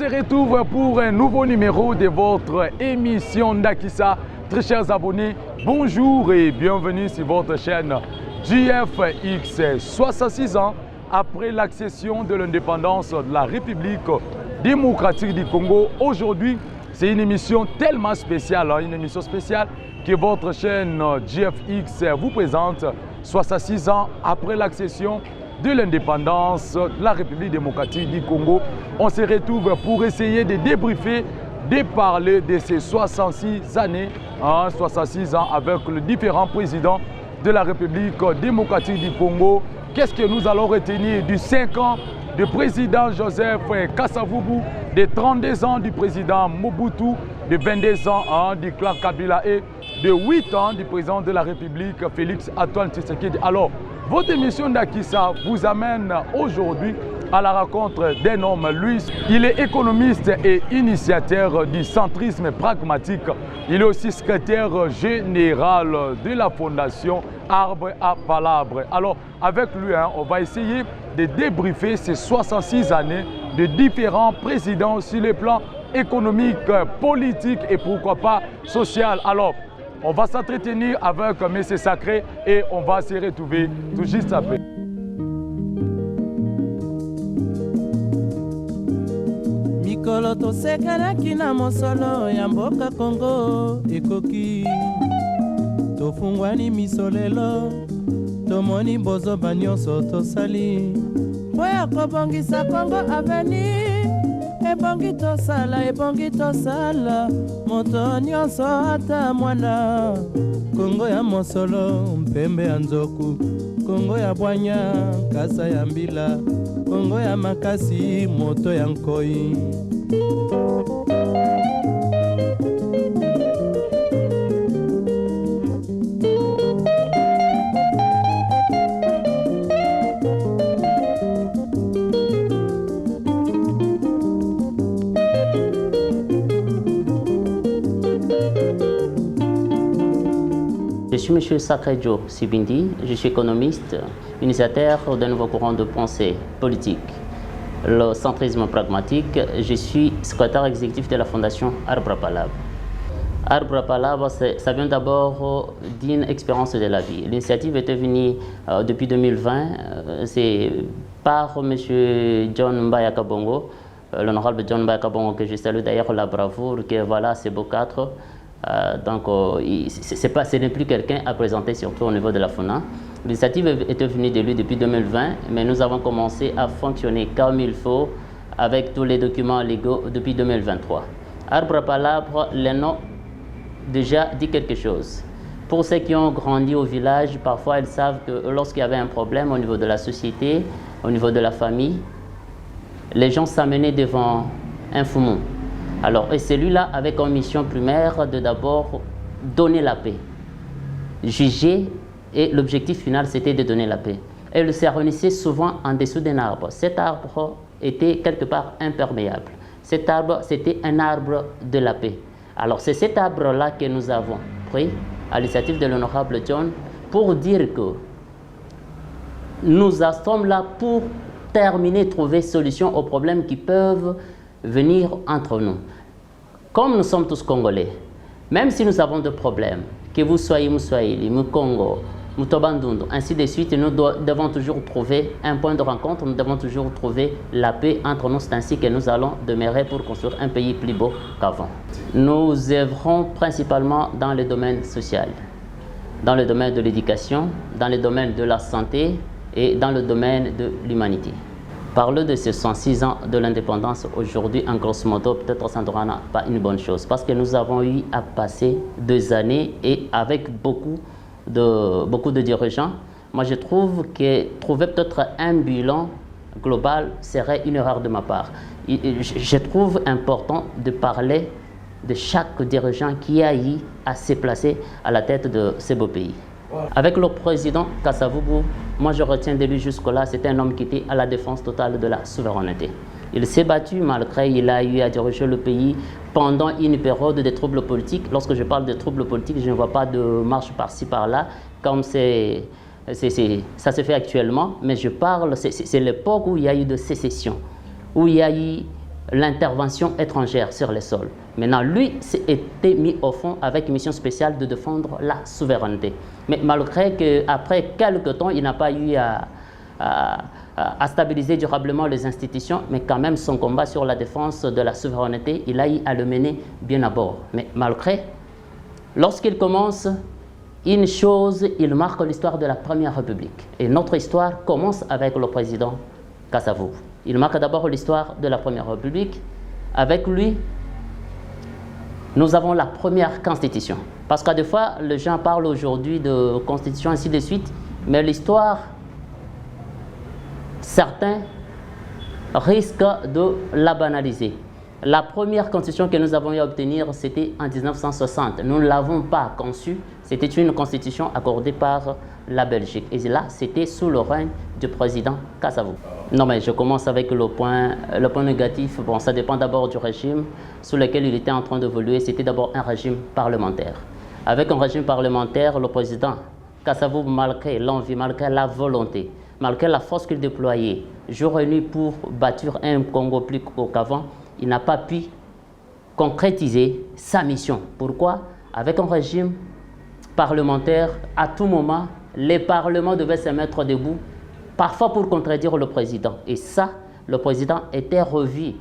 se retrouve pour un nouveau numéro de votre émission Ndakisa. Très chers abonnés, bonjour et bienvenue sur votre chaîne GFX. 66 ans après l'accession de l'indépendance de la République démocratique du Congo, aujourd'hui, c'est une émission tellement spéciale, une émission spéciale que votre chaîne GFX vous présente 66 ans après l'accession de l'indépendance de la République démocratique du Congo. On se retrouve pour essayer de débriefer, de parler de ces 66 années, 66 ans avec les différents présidents de la République démocratique du Congo. Qu'est-ce que nous allons retenir du 5 ans du président Joseph Kasavubu, de 32 ans du président Mobutu, de 22 ans du clan Kabila et de 8 ans du président de la République Félix Antoine Tshisekedi. Alors, votre émission Ndakisa vous amène aujourd'hui à la rencontre d'un homme. Lui, il est économiste et initiateur du centrisme pragmatique. Il est aussi secrétaire général de la fondation Arbre à Palabre. Alors, avec lui, on va essayer de débriefer ces 66 années de différents présidents sur les plans économiques, politiques et pourquoi pas social. Alors, on va s'entretenir avec M. Sacré et on va se retrouver tout juste après. Mikolo tosekanaki na mosolo ya mboka Congo ekoki tofungwani misolelo tomoni bozoba nyonso tosali mpo ya kobongisa Congo aveni ebongi tosala moto nyonso ata mwana Congo ya mosolo mpembe ya nzoku Congo ya bwanya kasa ya mbila Congo ya makasi moto ya nkoi. Je suis M. Sakrejo Sibindi, je suis économiste, initiateur d'un nouveau courant de pensée politique, le centrisme pragmatique. Je suis secrétaire exécutif de la fondation Arbre à Palabre. Arbre à Palabre, ça vient d'abord d'une expérience de la vie. L'initiative était venue depuis 2020, c'est par M. John Mbaya Kabongo, l'honorable John Mbaya Kabongo, que je salue d'ailleurs la bravoure, que voilà, c'est beau 4. Donc, ce n'est plus quelqu'un à présenter, surtout au niveau de la FONA. L'initiative était venue de lui depuis 2020, mais nous avons commencé à fonctionner comme il faut avec tous les documents légaux depuis 2023. Arbre à Palabre, le nom déjà dit quelque chose. Pour ceux qui ont grandi au village, parfois ils savent que lorsqu'il y avait un problème au niveau de la société, au niveau de la famille, les gens s'amenaient devant un foumou. Alors, et celui-là avait comme mission primaire de d'abord donner la paix, juger, et l'objectif final c'était de donner la paix. Et il se réunissait souvent en dessous d'un arbre. Cet arbre était quelque part imperméable. Cet arbre, c'était un arbre de la paix. Alors, c'est cet arbre-là que nous avons pris à l'initiative de l'honorable John pour dire que nous sommes là pour terminer, trouver solution aux problèmes qui peuvent venir entre nous. Comme nous sommes tous Congolais, même si nous avons des problèmes, que vous soyez Moussoaïli, Moukongo, Moutobandundu, ainsi de suite, nous devons toujours trouver un point de rencontre, nous devons toujours trouver la paix entre nous. C'est ainsi que nous allons demeurer pour construire un pays plus beau qu'avant. Nous œuvrons principalement dans le domaine social, dans le domaine de l'éducation, dans le domaine de la santé et dans le domaine de l'humanité. Parler de ces 106 ans de l'indépendance aujourd'hui, en grosso modo, peut-être ça ne sera pas une bonne chose parce que nous avons eu à passer 2 années et avec beaucoup de dirigeants. Moi, je trouve que trouver peut-être un bilan global serait une erreur de ma part. Je trouve important de parler de chaque dirigeant qui a eu à se placer à la tête de ce beau pays. Avec le président Kasavubu, moi je retiens de lui jusque-là, c'était un homme qui était à la défense totale de la souveraineté. Il s'est battu malgré il a eu à diriger le pays pendant une période de troubles politiques. Lorsque je parle de troubles politiques, je ne vois pas de marche par-ci par-là, comme ça se fait actuellement, mais je parle, c'est l'époque où il y a eu de sécession, où il y a eu l'intervention étrangère sur les sols. Maintenant, lui était mis au fond avec une mission spéciale de défendre la souveraineté. Mais malgré qu'après quelques temps, il n'a pas eu à stabiliser durablement les institutions, mais quand même son combat sur la défense de la souveraineté, il a eu à le mener bien à bord. Mais malgré, lorsqu'il commence une chose, il marque l'histoire de la Première République. Et notre histoire commence avec le président Kasavubu. Il marque d'abord l'histoire de la Première République. Avec lui, nous avons la première constitution. Parce qu'à des fois, les gens parlent aujourd'hui de constitution, ainsi de suite, mais l'histoire, certains risquent de la banaliser. La première constitution que nous avons eu à obtenir, c'était en 1960. Nous ne l'avons pas conçue. C'était une constitution accordée par la Belgique. Et là, c'était sous le règne du président Kasavubu. Non, mais je commence avec le point négatif. Bon, ça dépend d'abord du régime sous lequel il était en train d'évoluer. C'était d'abord un régime parlementaire. Avec un régime parlementaire, le président Kasavubu, malgré l'envie, malgré la volonté, malgré la force qu'il déployait jour et nuit pour bâtir un Congo plus haut qu'avant, il n'a pas pu concrétiser sa mission. Pourquoi? Avec un régime parlementaire, à tout moment, les parlements devaient se mettre debout, parfois pour contredire le président. Et ça, le président était revu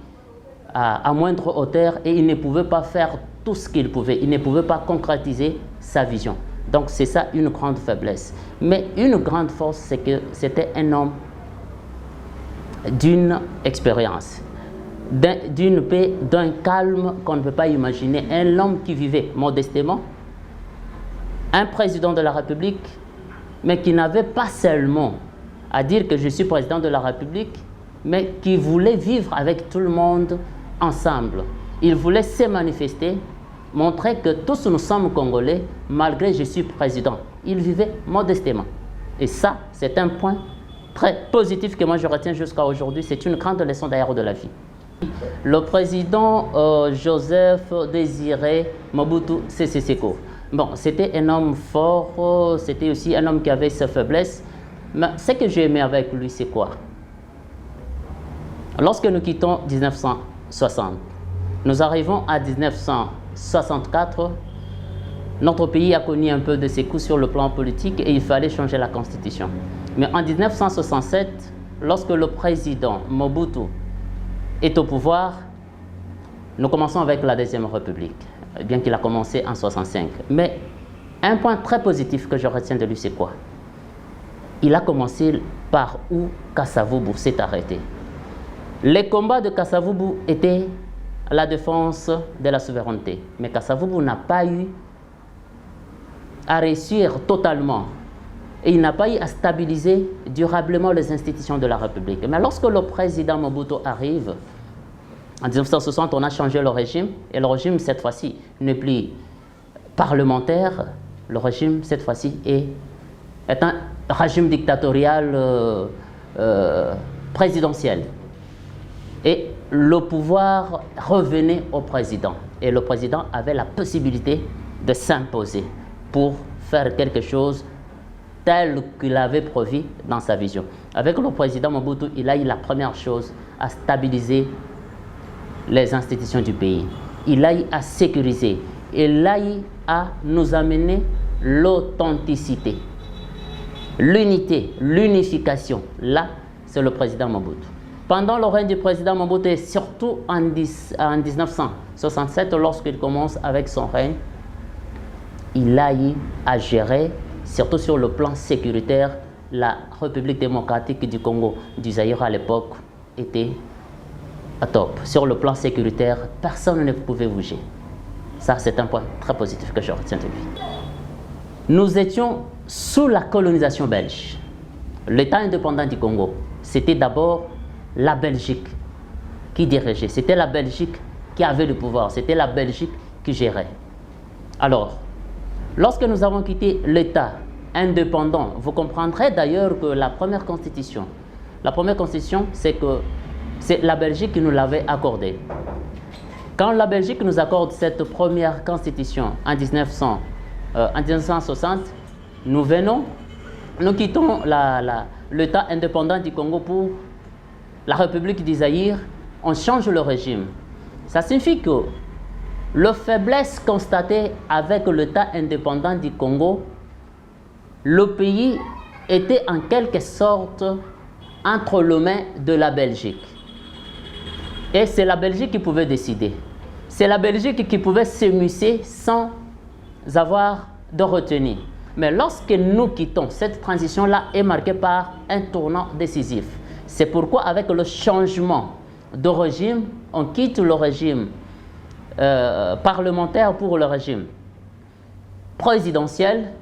à moindre hauteur et il ne pouvait pas faire tout ce qu'il pouvait. Il ne pouvait pas concrétiser sa vision. Donc c'est ça une grande faiblesse. Mais une grande force, c'est que c'était un homme d'une expérience, d'une paix, d'un calme qu'on ne peut pas imaginer. Un homme qui vivait modestement, un président de la République, mais qui n'avait pas seulement à dire que je suis président de la République, mais qui voulait vivre avec tout le monde ensemble. Il voulait se manifester, montrer que tous nous sommes Congolais, malgré que je suis président. Il vivait modestement. Et ça, c'est un point très positif que moi je retiens jusqu'à aujourd'hui. C'est une grande leçon d'ailleurs de la vie. Le président Joseph Désiré Mobutu Sese Seko. Bon, c'était un homme fort, c'était aussi un homme qui avait ses faiblesses. Mais ce que j'ai aimé avec lui, c'est quoi? Lorsque nous quittons 1960, nous arrivons à 1964, notre pays a connu un peu de secousses sur le plan politique et il fallait changer la constitution. Mais en 1967, lorsque le président Mobutu est au pouvoir, nous commençons avec la Deuxième République, bien qu'il a commencé en 1965. Mais un point très positif que je retiens de lui, c'est quoi? Il a commencé par où Kasavubu s'est arrêté. Les combats de Kasavubu étaient la défense de la souveraineté. Mais Kasavubu n'a pas eu à réussir totalement. Et il n'a pas eu à stabiliser durablement les institutions de la République. Mais lorsque le président Mobutu arrive, en 1960, on a changé le régime. Et le régime, cette fois-ci, n'est plus parlementaire. Le régime, cette fois-ci, est un régime dictatorial présidentiel. Et le pouvoir revenait au président. Et le président avait la possibilité de s'imposer pour faire quelque chose tel qu'il avait prévu dans sa vision. Avec le président Mobutu, il a eu la première chose à stabiliser les institutions du pays. Il a eu à sécuriser. Il a eu à nous amener l'authenticité, l'unité, l'unification. Là, c'est le président Mobutu. Pendant le règne du président Mobutu, et surtout en 1967, lorsqu'il commence avec son règne, il a eu à gérer, surtout sur le plan sécuritaire, la République démocratique du Congo, du Zaïre à l'époque, était à top. Sur le plan sécuritaire, personne ne pouvait bouger. Ça, c'est un point très positif que je retiens de lui. Nous étions sous la colonisation belge. L'État indépendant du Congo, c'était d'abord la Belgique qui dirigeait. C'était la Belgique qui avait le pouvoir. C'était la Belgique qui gérait. Alors, lorsque nous avons quitté l'État indépendant, vous comprendrez d'ailleurs que la première constitution, c'est que c'est la Belgique qui nous l'avait accordée. Quand la Belgique nous accorde cette première constitution en 1960, nous quittons l'État indépendant du Congo pour la République du Zaïre on change le régime. Ça signifie que la faiblesse constatée avec l'État indépendant du Congo, le pays était en quelque sorte entre les mains de la Belgique. Et c'est la Belgique qui pouvait décider. C'est la Belgique qui pouvait s'émusser sans avoir de retenue. Mais lorsque nous quittons, cette transition-là est marquée par un tournant décisif. C'est pourquoi avec le changement de régime, on quitte le régime parlementaire pour le régime présidentiel.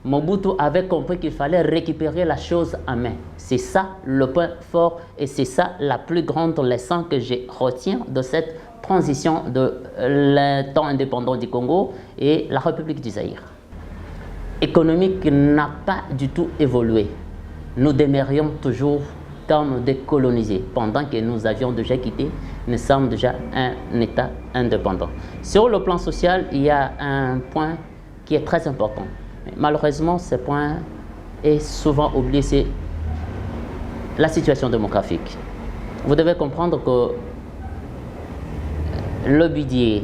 Mobutu avait compris qu'il fallait récupérer la chose en main. C'est ça le point fort et c'est ça la plus grande leçon que je retiens de cette transition de l'État indépendant du Congo et la République du Zaïre. Économique n'a pas du tout évolué. Nous demeurions toujours comme des colonisés. Pendant que nous avions déjà quitté, nous sommes déjà un État indépendant. Sur le plan social, il y a un point qui est très important. Malheureusement, ce point est souvent oublié, c'est la situation démographique. Vous devez comprendre que le budget,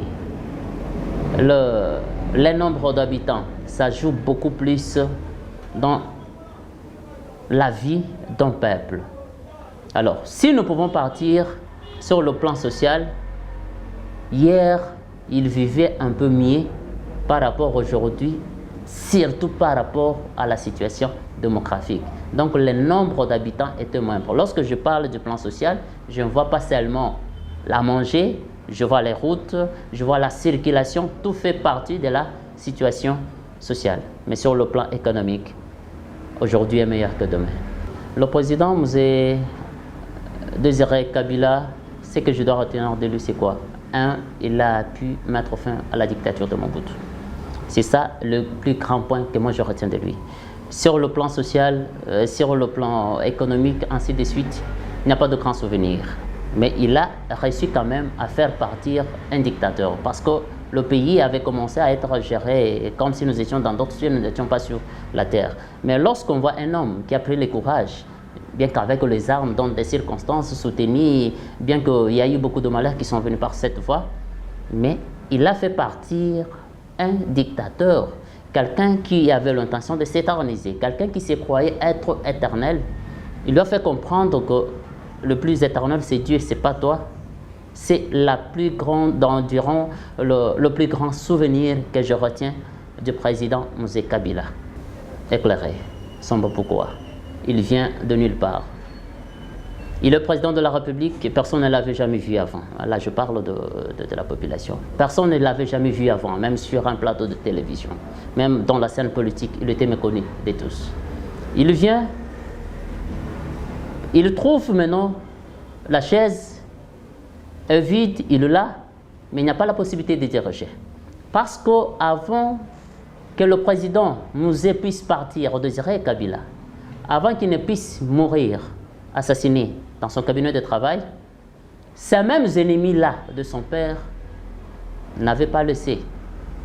le nombre d'habitants, ça joue beaucoup plus dans la vie d'un peuple. Alors, si nous pouvons partir sur le plan social, hier, ils vivaient un peu mieux par rapport à aujourd'hui, surtout par rapport à la situation démographique. Donc, le nombre d'habitants était moindre. Lorsque je parle du plan social, je ne vois pas seulement la manger, je vois les routes, je vois la circulation, tout fait partie de la situation sociale. Mais sur le plan économique, aujourd'hui est meilleur que demain. Le président Mzee Désiré Kabila, ce que je dois retenir de lui, c'est quoi? Un, il a pu mettre fin à la dictature de Mobutu. C'est ça le plus grand point que moi je retiens de lui. Sur le plan social, sur le plan économique, ainsi de suite, il n'y a pas de grands souvenirs. Mais il a réussi quand même à faire partir un dictateur parce que le pays avait commencé à être géré comme si nous étions dans d'autres cieux, nous n'étions pas sur la terre. Mais lorsqu'on voit un homme qui a pris le courage, bien qu'avec les armes, dans des circonstances soutenues, bien qu'il y a eu beaucoup de malheurs qui sont venus par cette voie, mais il a fait partir un dictateur, quelqu'un qui avait l'intention de s'éterniser, quelqu'un qui se croyait être éternel. Il lui a fait comprendre que le plus éternel, c'est Dieu, c'est pas toi. C'est la plus grande, durant le plus grand souvenir que je retiens du président Mzee Kabila. Éclairé, sombre pourquoi. Il vient de nulle part. Il est président de la République et personne ne l'avait jamais vu avant. Là, je parle de la population. Personne ne l'avait jamais vu avant, même sur un plateau de télévision. Même dans la scène politique, il était méconnu de tous. Il vient, il trouve maintenant la chaise est vide, il est là, mais il n'y a pas la possibilité de diriger. Parce qu'avant que le président Mzee puisse partir, Désiré Kabila, avant qu'il ne puisse mourir, assassiné dans son cabinet de travail, ces mêmes ennemis-là de son père n'avaient pas laissé.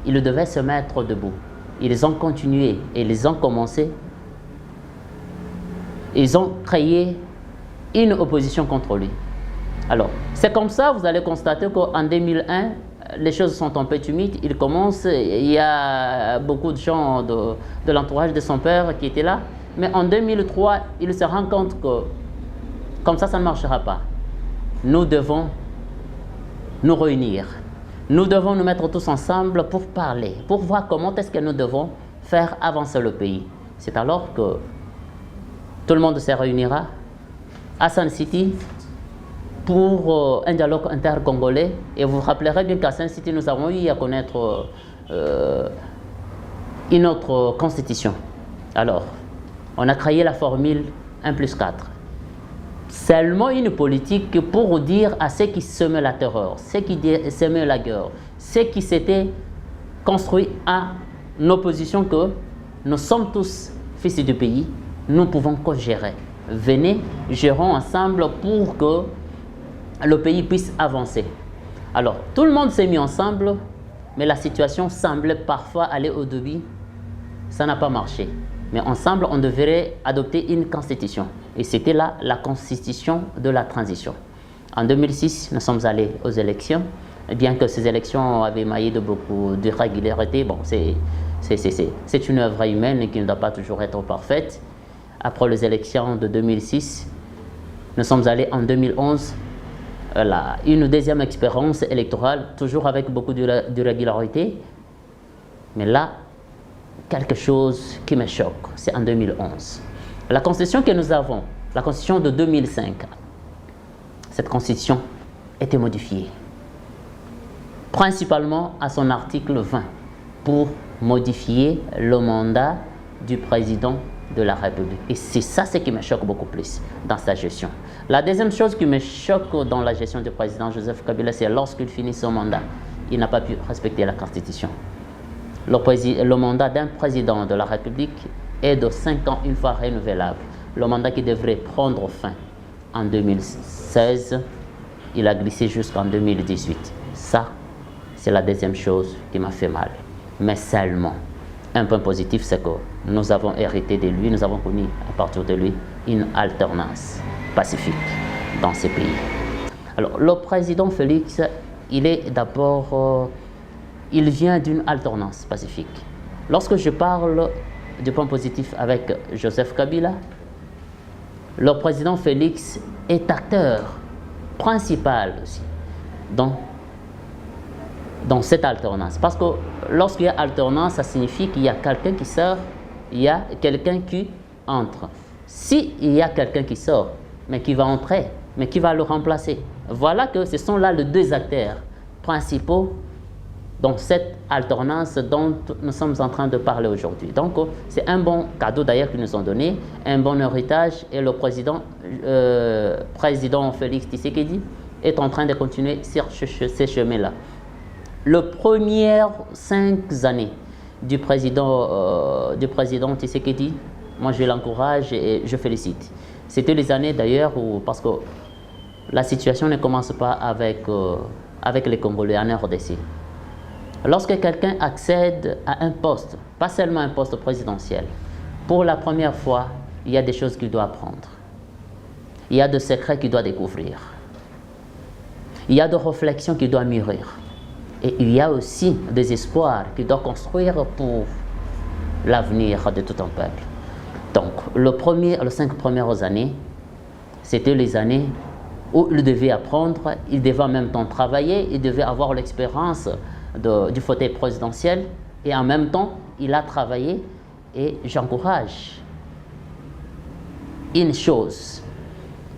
Ils devaient se mettre debout. Ils ont continué et ils ont commencé. Ils ont créé une opposition contre lui. Alors, c'est comme ça, vous allez constater qu'en 2001, les choses sont un peu timides. Il commence, il y a beaucoup de gens de l'entourage de son père qui étaient là. Mais en 2003, il se rend compte que comme ça ne marchera pas. Nous devons nous réunir. Nous devons nous mettre tous ensemble pour parler, pour voir comment est-ce que nous devons faire avancer le pays. C'est alors que tout le monde se réunira à Sun City pour un dialogue intercongolais. Et vous vous rappellerez bien qu'à Sun City, nous avons eu à connaître une autre constitution. Alors, on a créé la formule 1+4. Seulement une politique pour dire à ceux qui semaient la terreur, ceux qui semaient la guerre, ceux qui s'étaient construits en opposition que nous sommes tous fils du pays, nous pouvons co-gérer. Venez, gérons ensemble pour que le pays puisse avancer. Alors, tout le monde s'est mis ensemble, mais la situation semblait parfois aller au début. Ça n'a pas marché. Mais ensemble, on devrait adopter une constitution. Et c'était là la constitution de la transition. En 2006, nous sommes allés aux élections. Bien que ces élections avaient émaillé de beaucoup d'irrégularités, bon, c'est une œuvre humaine qui ne doit pas toujours être parfaite. Après les élections de 2006, nous sommes allés en 2011, une deuxième expérience électorale, toujours avec beaucoup d'irrégularités. Mais là, quelque chose qui me choque, c'est en 2011. La constitution que nous avons, la constitution de 2005, cette constitution était modifiée, principalement à son article 20, pour modifier le mandat du président de la République. Et c'est ça ce qui me choque beaucoup plus dans sa gestion. La deuxième chose qui me choque dans la gestion du président Joseph Kabila, c'est lorsqu'il finit son mandat, il n'a pas pu respecter la Constitution. Le mandat d'un président de la République est de 5 ans une fois renouvelable. Le mandat qui devrait prendre fin en 2016, il a glissé jusqu'en 2018. Ça, c'est la deuxième chose qui m'a fait mal. Mais seulement, un point positif, c'est que nous avons hérité de lui, nous avons connu à partir de lui une alternance pacifique dans ces pays. Alors, le président Félix, il est d'abord, il vient d'une alternance pacifique. Lorsque je parle du point positif avec Joseph Kabila, le président Félix est acteur principal aussi dans cette alternance. Parce que lorsqu'il y a alternance, ça signifie qu'il y a quelqu'un qui sort, il y a quelqu'un qui entre. S'il y a quelqu'un qui sort, mais qui va entrer, mais qui va le remplacer, voilà que ce sont là les deux acteurs principaux dans cette alternance dont nous sommes en train de parler aujourd'hui. Donc, c'est un bon cadeau d'ailleurs qu'ils nous ont donné, un bon héritage, et le président Félix Tshisekedi est en train de continuer sur ces chemins-là. Les premières 5 années du président Tshisekedi, moi je l'encourage et je félicite. C'était les années d'ailleurs où, parce que la situation ne commence pas avec les Congolais en RDC. Lorsque quelqu'un accède à un poste, pas seulement un poste présidentiel, pour la première fois, il y a des choses qu'il doit apprendre. Il y a des secrets qu'il doit découvrir. Il y a des réflexions qu'il doit mûrir. Et il y a aussi des espoirs qu'il doit construire pour l'avenir de tout un peuple. Donc, les 5 premières années, c'était les années où il devait apprendre, il devait en même temps travailler, il devait avoir l'expérience du fauteuil présidentiel, et en même temps, il a travaillé. Et j'encourage une chose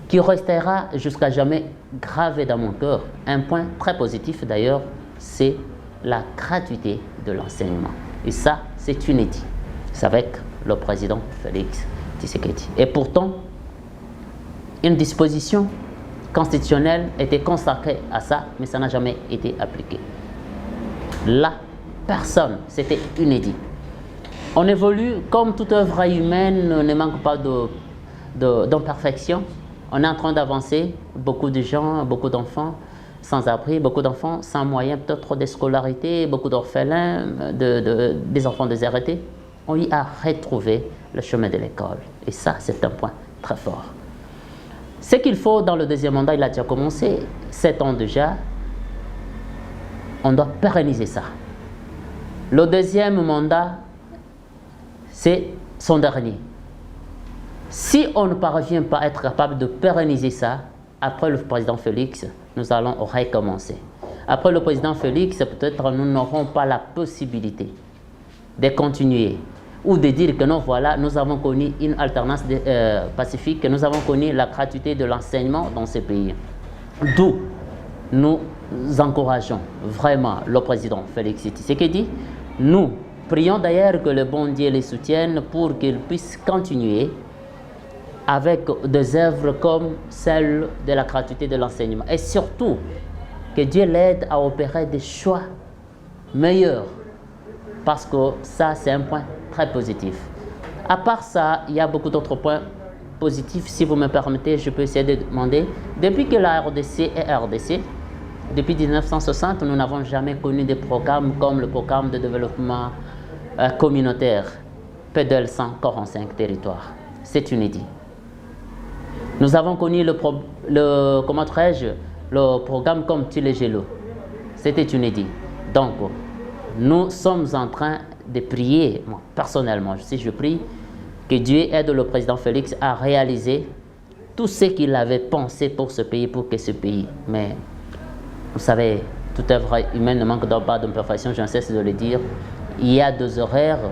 qui restera jusqu'à jamais gravée dans mon cœur, un point très positif d'ailleurs, c'est la gratuité de l'enseignement. Et ça, c'est inédit. C'est avec le président Félix Tshisekedi. Et pourtant, une disposition constitutionnelle était consacrée à ça, mais ça n'a jamais été appliqué. Là, personne, c'était inédit. On évolue, comme toute œuvre humaine ne manque pas d'imperfection. On est en train d'avancer, beaucoup de gens, beaucoup d'enfants sans abri, beaucoup d'enfants sans moyens peut-être de scolarité, beaucoup d'orphelins, des enfants déshérités. On y a retrouvé le chemin de l'école. Et ça, c'est un point très fort. Ce qu'il faut dans le deuxième mandat, il a déjà commencé, 7 ans déjà, on doit pérenniser ça. Le deuxième mandat, c'est son dernier. Si on ne parvient pas à être capable de pérenniser ça, après le président Félix, nous allons recommencer. Après le président Félix, peut-être nous n'aurons pas la possibilité de continuer ou de dire que non, voilà, nous avons connu une alternance pacifique, que nous avons connu la gratuité de l'enseignement dans ces pays. D'où nous encourageons vraiment le président Félix Tshisekedi. Nous prions d'ailleurs que le bon Dieu les soutienne pour qu'il puisse continuer avec des œuvres comme celle de la gratuité de l'enseignement. Et surtout, que Dieu l'aide à opérer des choix meilleurs. Parce que ça, c'est un point très positif. À part ça, il y a beaucoup d'autres points positifs. Si vous me permettez, je peux essayer de demander. Depuis que la RDC est RDC, depuis 1960, nous n'avons jamais connu des programmes comme le programme de développement communautaire PEDEL 145 territoires. C'est inédit. Nous avons connu le programme comme Tilegelo. C'était inédit. Donc, nous sommes en train de prier, moi, personnellement, je prie que Dieu aide le président Félix à réaliser tout ce qu'il avait pensé pour ce pays, pour que ce pays. Mais vous savez, toute œuvre humaine ne manque pas d'imperfection, je ne cesse de le dire. Il y a des horaires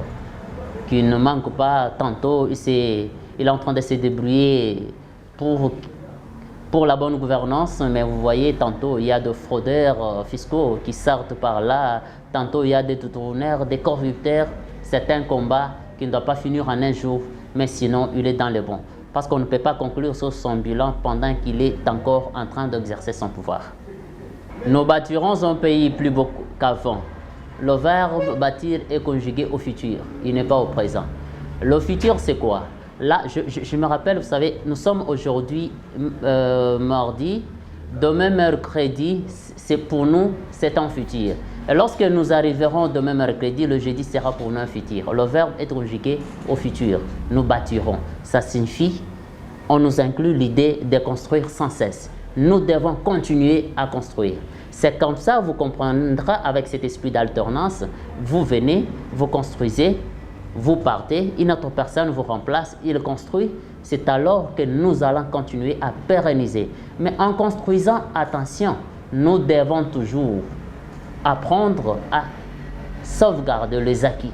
qui ne manquent pas. Tantôt, il est en train de se débrouiller pour la bonne gouvernance, mais vous voyez, tantôt il y a des fraudeurs fiscaux qui sortent par là, tantôt il y a des tournaires, des corrupteurs. C'est un combat qui ne doit pas finir en un jour, mais sinon il est dans le bon. Parce qu'on ne peut pas conclure sur son bilan pendant qu'il est encore en train d'exercer son pouvoir. Nous bâtirons un pays plus beau qu'avant. Le verbe bâtir est conjugué au futur, il n'est pas au présent. Le futur, c'est quoi? Là, je me rappelle, vous savez, nous sommes aujourd'hui mardi, demain mercredi, c'est pour nous, c'est un futur. Et lorsque nous arriverons demain mercredi, le jeudi sera pour nous un futur. Le verbe est conjugué au futur. Nous bâtirons. Ça signifie, on nous inclut l'idée de construire sans cesse. Nous devons continuer à construire. C'est comme ça, vous comprendrez avec cet esprit d'alternance, vous venez, vous construisez, vous partez, une autre personne vous remplace, il construit. C'est alors que nous allons continuer à pérenniser. Mais en construisant, attention, nous devons toujours apprendre à sauvegarder les acquis.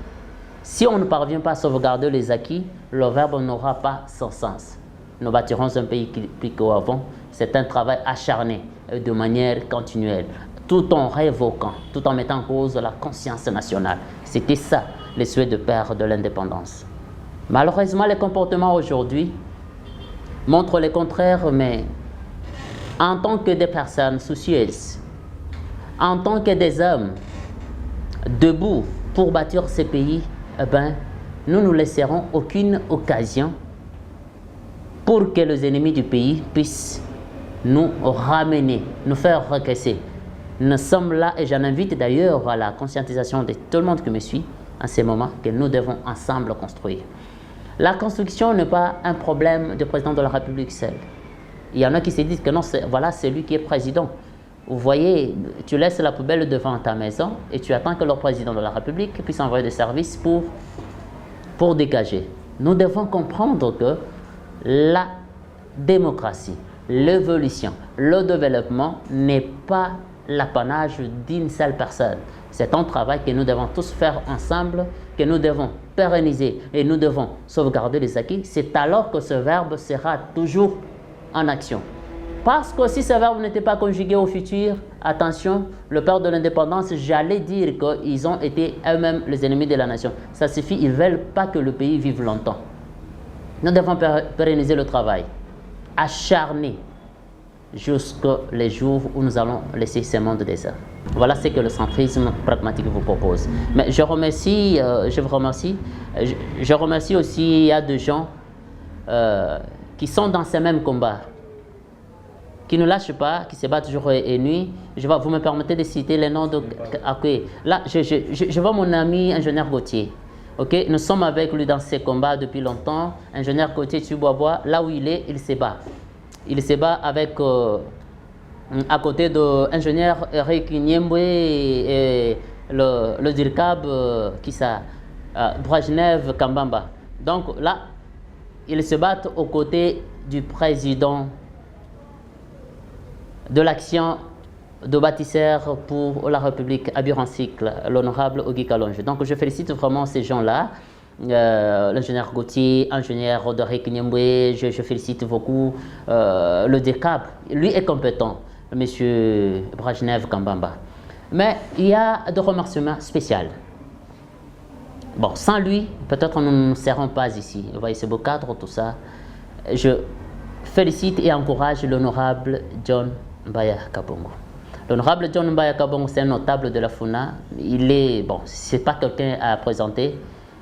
Si on ne parvient pas à sauvegarder les acquis, le verbe n'aura pas son sens. Nous bâtirons un pays plus qu'avant. C'est un travail acharné de manière continuelle, tout en révoquant, tout en mettant en cause la conscience nationale. C'était ça, les souhaits de père de l'indépendance. Malheureusement, les comportements aujourd'hui montrent le contraire, mais en tant que des personnes soucieuses, en tant que des hommes debout pour bâtir ce pays, eh ben, nous ne laisserons aucune occasion pour que les ennemis du pays puissent nous ramener, nous faire recaisser. Nous sommes là, et j'en invite d'ailleurs à la conscientisation de tout le monde qui me suit en ce moment, que nous devons ensemble construire. La construction n'est pas un problème du président de la République seul. Il y en a qui se disent que non, voilà, c'est lui qui est président. Vous voyez, tu laisses la poubelle devant ta maison et tu attends que le président de la République puisse envoyer des services pour dégager. Nous devons comprendre que la démocratie, l'évolution, le développement n'est pas l'apanage d'une seule personne. C'est un travail que nous devons tous faire ensemble, que nous devons pérenniser et nous devons sauvegarder les acquis. C'est alors que ce verbe sera toujours en action. Parce que si ce verbe n'était pas conjugué au futur, attention, le père de l'indépendance, j'allais dire qu'ils ont été eux-mêmes les ennemis de la nation. Ça suffit, ils ne veulent pas que le pays vive longtemps. Nous devons pérenniser le travail, acharner jusqu'au jour où nous allons laisser ce monde désert. Voilà ce que le centrisme pragmatique vous propose. Mais je vous remercie, je remercie aussi, il y a des gens qui sont dans ces mêmes combats, qui ne lâchent pas, qui se battent jour et nuit. Vous me permettez de citer les noms de... Là, je vois mon ami ingénieur Gauthier. Okay? Nous sommes avec lui dans ces combats depuis longtemps. Ingénieur Gauthier Tubois, là où il est, il se bat. Il se bat avec, à côté de l'ingénieur Eric Niembwe et le DIRCAB, Brajnev Kambamba. Donc là, ils se battent aux côtés du président de l'action de bâtisseur pour la République à Burencycle, l'honorable Ogi Kalonge. Donc je félicite vraiment ces gens-là, l'ingénieur Gauthier, l'ingénieur Roderick Niembwe, je félicite beaucoup le DIRCAB. Lui est compétent, M. Brajnev Kambamba. Mais il y a des remerciements spéciaux. Bon, sans lui, peut-être nous ne serons pas ici. Vous voyez ce beau cadre, tout ça. Je félicite et encourage l'honorable John Mbaya Kabongo. L'honorable John Mbaya Kabongo, c'est un notable de la FUNA. Il est, bon, c'est pas quelqu'un à présenter.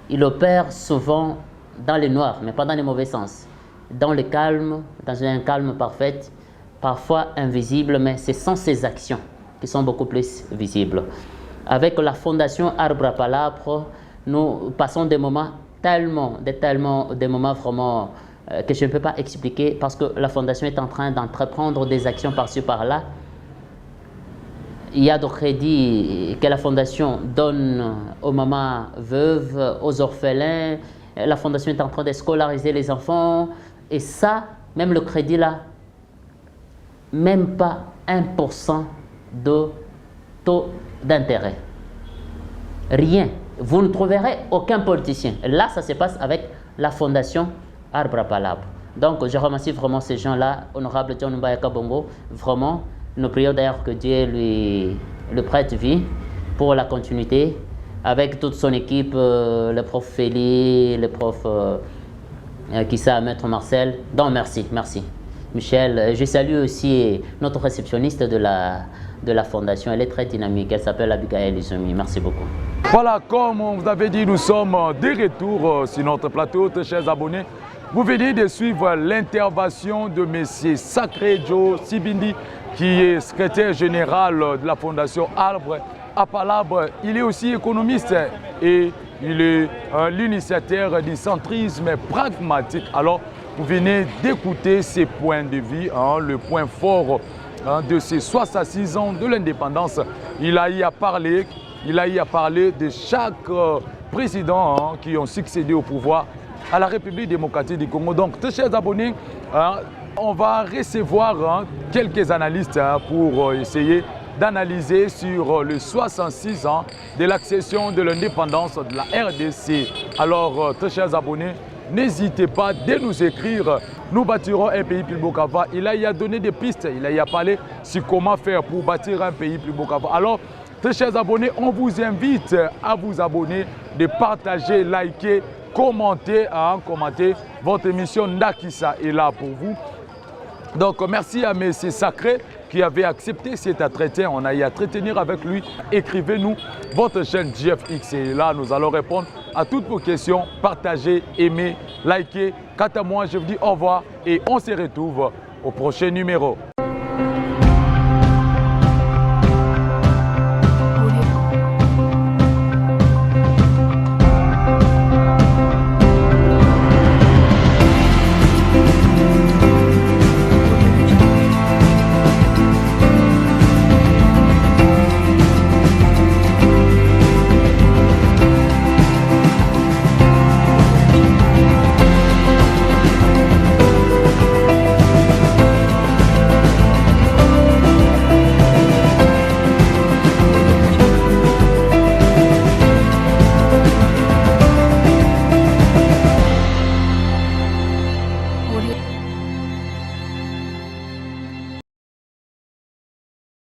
Il opère souvent dans le noir, mais pas dans le mauvais sens. Dans le calme, dans un calme parfait, parfois invisible, mais ce sont ses actions qui sont beaucoup plus visibles. Avec la fondation Arbre à Palabre, nous passons des moments des moments vraiment que je ne peux pas expliquer parce que la Fondation est en train d'entreprendre des actions par-ci par-là. Il y a des crédits que la Fondation donne aux mamans veuves, aux orphelins. La Fondation est en train de scolariser les enfants. Et ça, même le crédit là, même pas 1% de taux d'intérêt. Rien. Vous ne trouverez aucun politicien. Là, ça se passe avec la Fondation Arbre à Palabre. Donc, je remercie vraiment ces gens-là, honorable John Mbaya Kabongo. Vraiment, nous prions d'ailleurs que Dieu lui prête vie pour la continuité avec toute son équipe, le prof Félix, le prof Kissa, Maître Marcel. Donc, merci. Michel, je salue aussi notre réceptionniste de la Fondation. Elle est très dynamique. Elle s'appelle Abigail Isomi. Merci beaucoup. Voilà, comme on vous avait dit, nous sommes de retour sur notre plateau, chers abonnés. Vous venez de suivre l'intervention de M. Sacré Joe Sibindi, qui est secrétaire général de la Fondation Arbre à Palabre. Il est aussi économiste et il est l'initiateur du centrisme pragmatique. Alors, vous venez d'écouter ses points de vue, le point fort de ces 66 ans de l'indépendance. Il a y à parler de chaque président qui ont succédé au pouvoir à la République démocratique du Congo. Donc, très chers abonnés, on va recevoir quelques analystes pour essayer d'analyser sur les 66 ans de l'accession de l'indépendance de la RDC. Alors, très chers abonnés, n'hésitez pas de nous écrire. Nous bâtirons un pays plus beau qu'avant. Il a y à donner des pistes, il a y à parler sur comment faire pour bâtir un pays plus beau qu'avant. Alors, très chers abonnés, on vous invite à vous abonner, de partager, liker, commenter. Votre émission Ndakisa est là pour vous. Donc, merci à M. Sacré qui avait accepté cet entretien. On a eu à entretenir avec lui. Écrivez-nous, votre chaîne GFX est là. Nous allons répondre à toutes vos questions. Partagez, aimez, likez. Quant à moi, je vous dis au revoir et on se retrouve au prochain numéro.